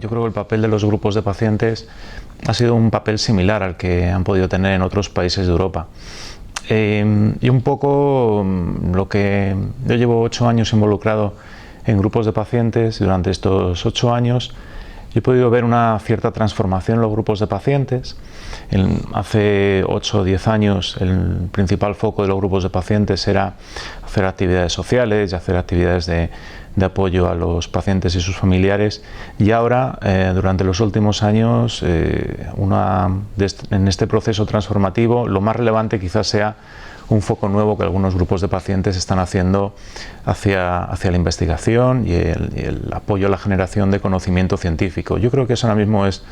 yo creo que el papel de los grupos de pacientes ha sido un papel similar al que han podido tener en otros países de Europa. Y un poco lo que yo llevo 8 años involucrado en grupos de pacientes. Durante estos 8 años he podido ver una cierta transformación en los grupos de pacientes. Hace 8 o 10 años el principal foco de los grupos de pacientes era hacer actividades sociales y hacer actividades de apoyo a los pacientes y sus familiares, y ahora durante los últimos años en este proceso transformativo lo más relevante quizás sea un foco nuevo que algunos grupos de pacientes están haciendo hacia la investigación y el apoyo a la generación de conocimiento científico. Yo creo que eso ahora mismo es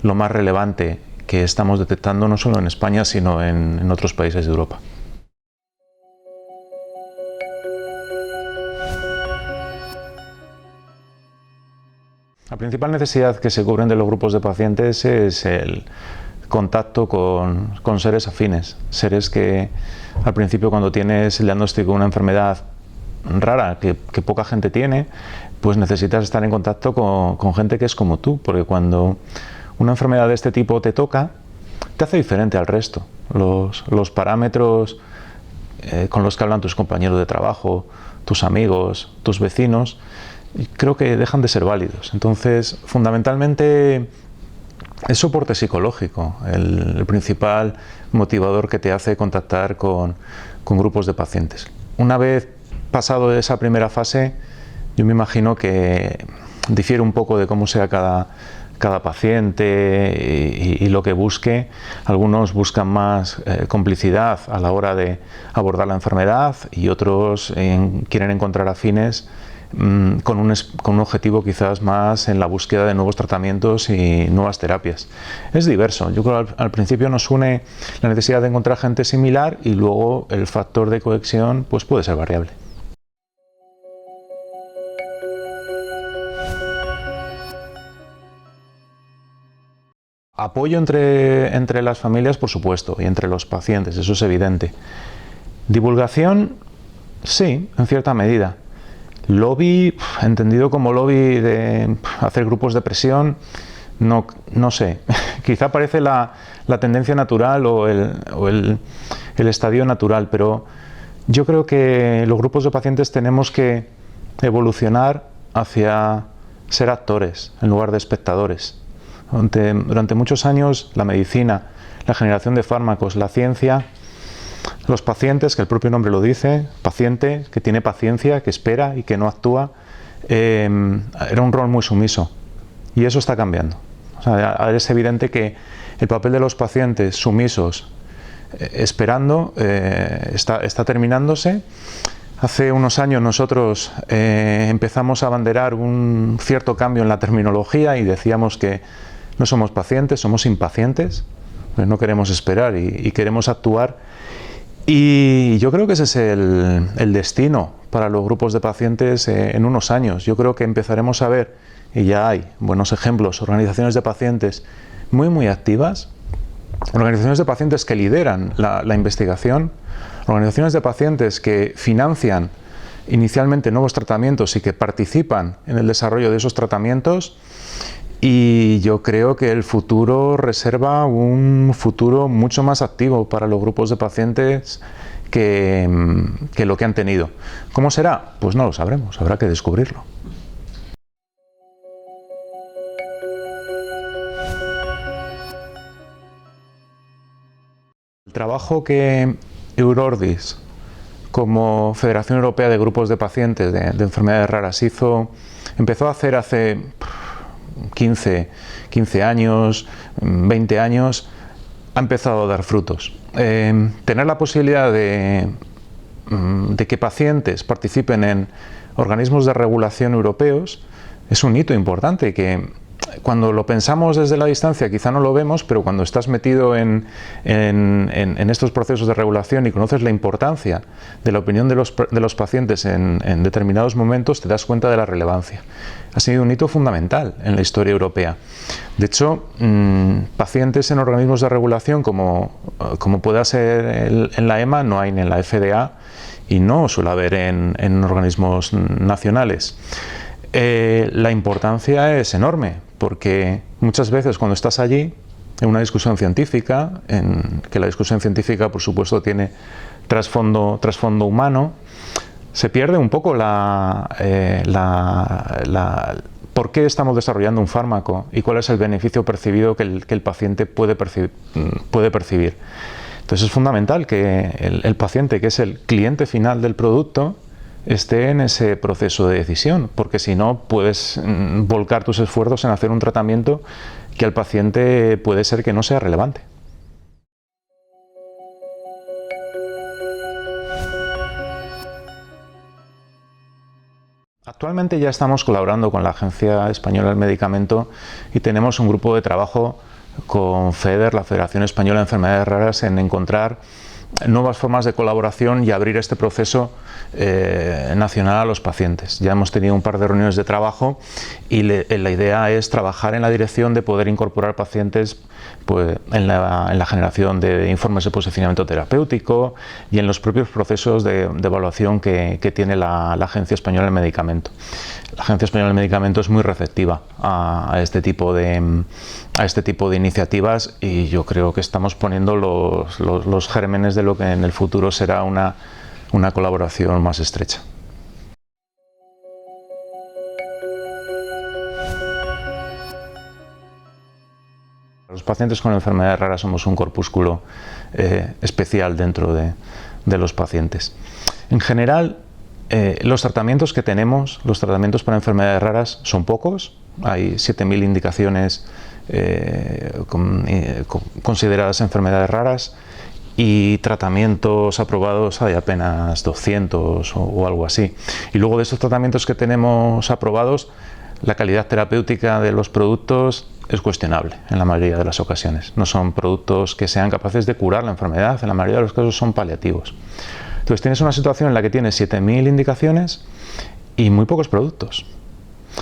lo más relevante que estamos detectando no solo en España sino en otros países de Europa. La principal necesidad que se cubren de los grupos de pacientes es el contacto con seres afines, seres que al principio, cuando tienes el diagnóstico de una enfermedad rara que poca gente tiene, pues necesitas estar en contacto con gente que es como tú, porque cuando una enfermedad de este tipo te toca, te hace diferente al resto. Los parámetros con los que hablan tus compañeros de trabajo, tus amigos, tus vecinos, creo que dejan de ser válidos. Entonces, fundamentalmente, es soporte psicológico el principal motivador que te hace contactar con grupos de pacientes. Una vez pasado esa primera fase, yo me imagino que difiere un poco de cómo sea cada paciente y lo que busque. Algunos buscan más complicidad a la hora de abordar la enfermedad y otros quieren encontrar afines con un objetivo quizás más en la búsqueda de nuevos tratamientos y nuevas terapias. Es diverso. Yo creo que al principio nos une la necesidad de encontrar gente similar y luego el factor de conexión pues puede ser variable. Apoyo entre las familias, por supuesto, y entre los pacientes, eso es evidente. Divulgación, sí, en cierta medida. Lobby, entendido como lobby de hacer grupos de presión, no sé. Quizá parece la tendencia natural o el estadio natural, pero yo creo que los grupos de pacientes tenemos que evolucionar hacia ser actores en lugar de espectadores. Durante muchos años la medicina, la generación de fármacos, la ciencia, los pacientes, que el propio nombre lo dice, paciente que tiene paciencia, que espera y que no actúa, era un rol muy sumiso, y eso está cambiando. O sea, es evidente que el papel de los pacientes sumisos esperando está terminándose. Hace unos años nosotros empezamos a abanderar un cierto cambio en la terminología y decíamos que no somos pacientes, somos impacientes, pues no queremos esperar y queremos actuar. Y yo creo que ese es el destino para los grupos de pacientes en unos años. Yo creo que empezaremos a ver, y ya hay buenos ejemplos, organizaciones de pacientes muy activas, organizaciones de pacientes que lideran la investigación, organizaciones de pacientes que financian inicialmente nuevos tratamientos y que participan en el desarrollo de esos tratamientos. Y yo creo que el futuro reserva un futuro mucho más activo para los grupos de pacientes que lo que han tenido. ¿Cómo será? Pues no lo sabremos, habrá que descubrirlo. El trabajo que Eurordis, como Federación Europea de Grupos de Pacientes de Enfermedades Raras, empezó a hacer hace 15 años, 20 años, ha empezado a dar frutos. Tener la posibilidad de que pacientes participen en organismos de regulación europeos es un hito importante que cuando lo pensamos desde la distancia quizá no lo vemos, pero cuando estás metido en estos procesos de regulación y conoces la importancia de la opinión de los pacientes en determinados momentos, te das cuenta de la relevancia. Ha sido un hito fundamental en la historia europea. De hecho, pacientes en organismos de regulación como pueda ser en la EMA, no hay en la FDA y no suele haber en organismos nacionales. La importancia es enorme porque muchas veces cuando estás allí, en una discusión científica, en que la discusión científica por supuesto tiene trasfondo humano, se pierde un poco por qué estamos desarrollando un fármaco y cuál es el beneficio percibido que el paciente puede percibir. Entonces es fundamental que el paciente, que es el cliente final del producto, esté en ese proceso de decisión, porque si no puedes volcar tus esfuerzos en hacer un tratamiento que al paciente puede ser que no sea relevante. Actualmente ya estamos colaborando con la Agencia Española del Medicamento y tenemos un grupo de trabajo con FEDER, la Federación Española de Enfermedades Raras, en encontrar nuevas formas de colaboración y abrir este proceso nacional a los pacientes. Ya hemos tenido un par de reuniones de trabajo y la idea es trabajar en la dirección de poder incorporar pacientes pues, en la generación de informes de posicionamiento terapéutico y en los propios procesos de evaluación que tiene la Agencia Española del Medicamento. La Agencia Española del Medicamento es muy receptiva a este tipo de iniciativas y yo creo que estamos poniendo los gérmenes de lo que en el futuro será una colaboración más estrecha. Los pacientes con enfermedades raras somos un corpúsculo especial dentro de los pacientes. En general, los tratamientos que tenemos, los tratamientos para enfermedades raras son pocos. Hay 7.000 indicaciones consideradas enfermedades raras y tratamientos aprobados hay apenas 200 o algo así. Y luego de estos tratamientos que tenemos aprobados, la calidad terapéutica de los productos es cuestionable en la mayoría de las ocasiones. No son productos que sean capaces de curar la enfermedad, en la mayoría de los casos son paliativos. Entonces tienes una situación en la que tienes 7.000 indicaciones y muy pocos productos.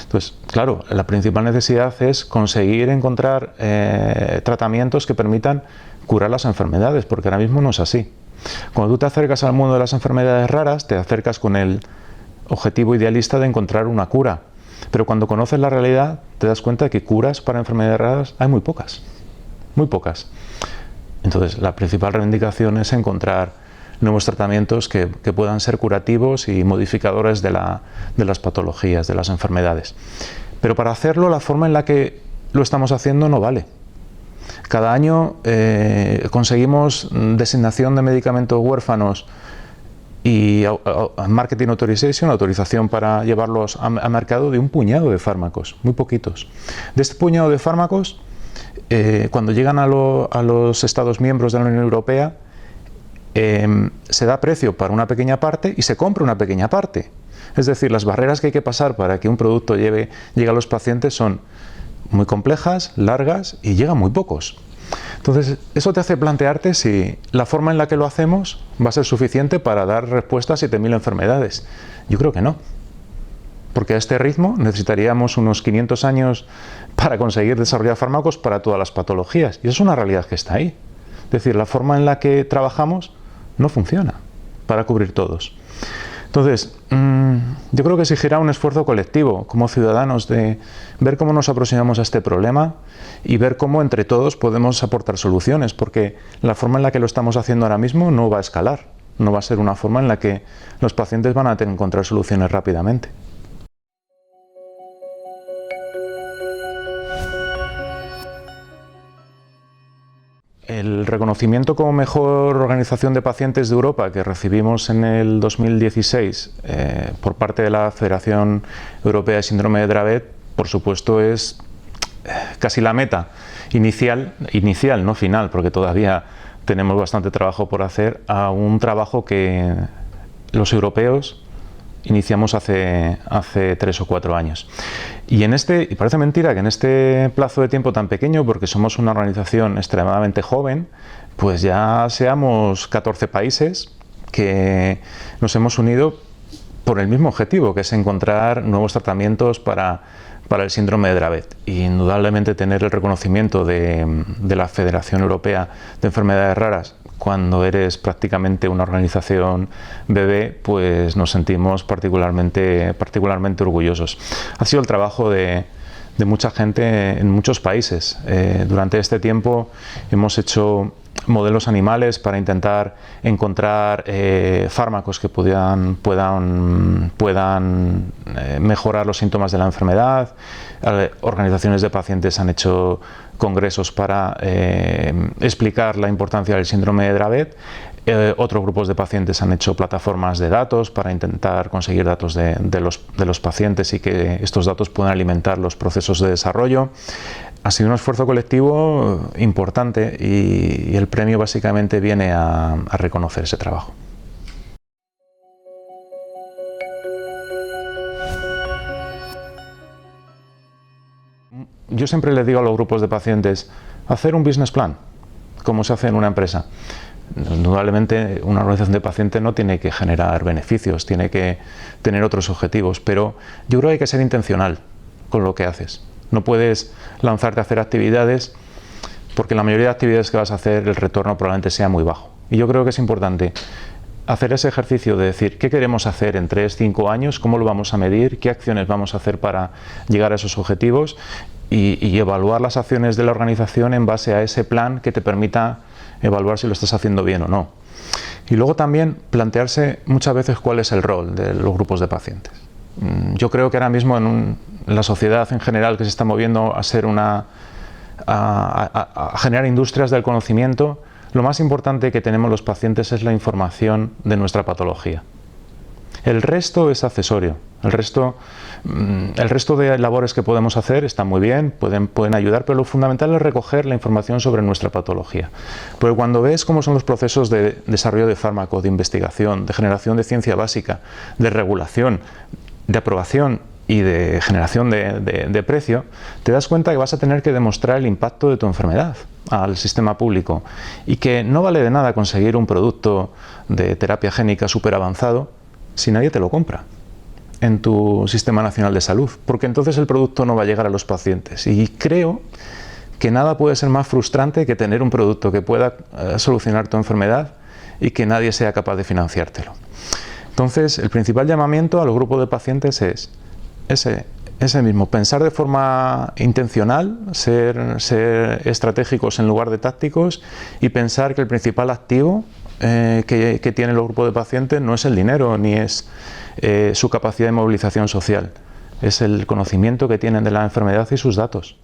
Entonces, claro, la principal necesidad es conseguir encontrar tratamientos que permitan curar las enfermedades, porque ahora mismo no es así. Cuando tú te acercas al mundo de las enfermedades raras, te acercas con el objetivo idealista de encontrar una cura. Pero cuando conoces la realidad, te das cuenta de que curas para enfermedades raras hay muy pocas. Muy pocas. Entonces, la principal reivindicación es encontrar nuevos tratamientos que puedan ser curativos y modificadores de las patologías, de las enfermedades. Pero para hacerlo, la forma en la que lo estamos haciendo no vale. Cada año conseguimos designación de medicamentos huérfanos y marketing authorization, autorización para llevarlos a mercado de un puñado de fármacos, muy poquitos. De este puñado de fármacos, cuando llegan a los Estados miembros de la Unión Europea, se da precio para una pequeña parte y se compra una pequeña parte. Es decir, las barreras que hay que pasar para que un producto llegue a los pacientes son muy complejas, largas y llegan muy pocos. Entonces, eso te hace plantearte si la forma en la que lo hacemos va a ser suficiente para dar respuesta a 7.000 enfermedades. Yo creo que no. Porque a este ritmo necesitaríamos unos 500 años para conseguir desarrollar fármacos para todas las patologías. Y eso es una realidad que está ahí. Es decir, la forma en la que trabajamos no funciona para cubrir todos. Entonces, yo creo que exigirá un esfuerzo colectivo como ciudadanos de ver cómo nos aproximamos a este problema y ver cómo entre todos podemos aportar soluciones, porque la forma en la que lo estamos haciendo ahora mismo no va a escalar, no va a ser una forma en la que los pacientes van a tener que encontrar soluciones rápidamente. El reconocimiento como mejor organización de pacientes de Europa que recibimos en el 2016 por parte de la Federación Europea de Síndrome de Dravet, por supuesto, es casi la meta inicial, no final, porque todavía tenemos bastante trabajo por hacer, a un trabajo que los europeos iniciamos hace 3 o 4 años. Y parece mentira que en este plazo de tiempo tan pequeño, porque somos una organización extremadamente joven, pues ya seamos 14 países que nos hemos unido por el mismo objetivo, que es encontrar nuevos tratamientos para el síndrome de Dravet. Y indudablemente tener el reconocimiento de la Federación Europea de Enfermedades Raras cuando eres prácticamente una organización bebé, pues nos sentimos particularmente orgullosos. Ha sido el trabajo de de mucha gente en muchos países. Durante este tiempo hemos hecho modelos animales para intentar encontrar fármacos que puedan mejorar los síntomas de la enfermedad. Organizaciones de pacientes han hecho congresos para explicar la importancia del síndrome de Dravet. Otros grupos de pacientes han hecho plataformas de datos para intentar conseguir datos de los pacientes y que estos datos puedan alimentar los procesos de desarrollo. Ha sido un esfuerzo colectivo importante y el premio básicamente viene a reconocer ese trabajo. Yo siempre les digo a los grupos de pacientes, hacer un business plan, como se hace en una empresa. Indudablemente una organización de pacientes no tiene que generar beneficios, tiene que tener otros objetivos, pero yo creo que hay que ser intencional con lo que haces. No puedes lanzarte a hacer actividades porque la mayoría de actividades que vas a hacer el retorno probablemente sea muy bajo. Y yo creo que es importante hacer ese ejercicio de decir qué queremos hacer en 3, 5 años, cómo lo vamos a medir, qué acciones vamos a hacer para llegar a esos objetivos y evaluar las acciones de la organización en base a ese plan que te permita evaluar si lo estás haciendo bien o no. Y luego también plantearse muchas veces cuál es el rol de los grupos de pacientes. Yo creo que ahora mismo en la sociedad en general que se está moviendo a generar industrias del conocimiento, lo más importante que tenemos los pacientes es la información de nuestra patología. El resto es accesorio. El resto de labores que podemos hacer están muy bien, pueden ayudar, pero lo fundamental es recoger la información sobre nuestra patología. Porque cuando ves cómo son los procesos de desarrollo de fármacos, de investigación, de generación de ciencia básica, de regulación, de aprobación y de generación de precio, te das cuenta que vas a tener que demostrar el impacto de tu enfermedad al sistema público y que no vale de nada conseguir un producto de terapia génica súper avanzado si nadie te lo compra en tu Sistema Nacional de Salud, porque entonces el producto no va a llegar a los pacientes. Y creo que nada puede ser más frustrante que tener un producto que pueda solucionar tu enfermedad y que nadie sea capaz de financiártelo. Entonces, el principal llamamiento a los grupos de pacientes es ese mismo, pensar de forma intencional, ser estratégicos en lugar de tácticos y pensar que el principal activo que tienen los grupos de pacientes no es el dinero ni es su capacidad de movilización social, es el conocimiento que tienen de la enfermedad y sus datos.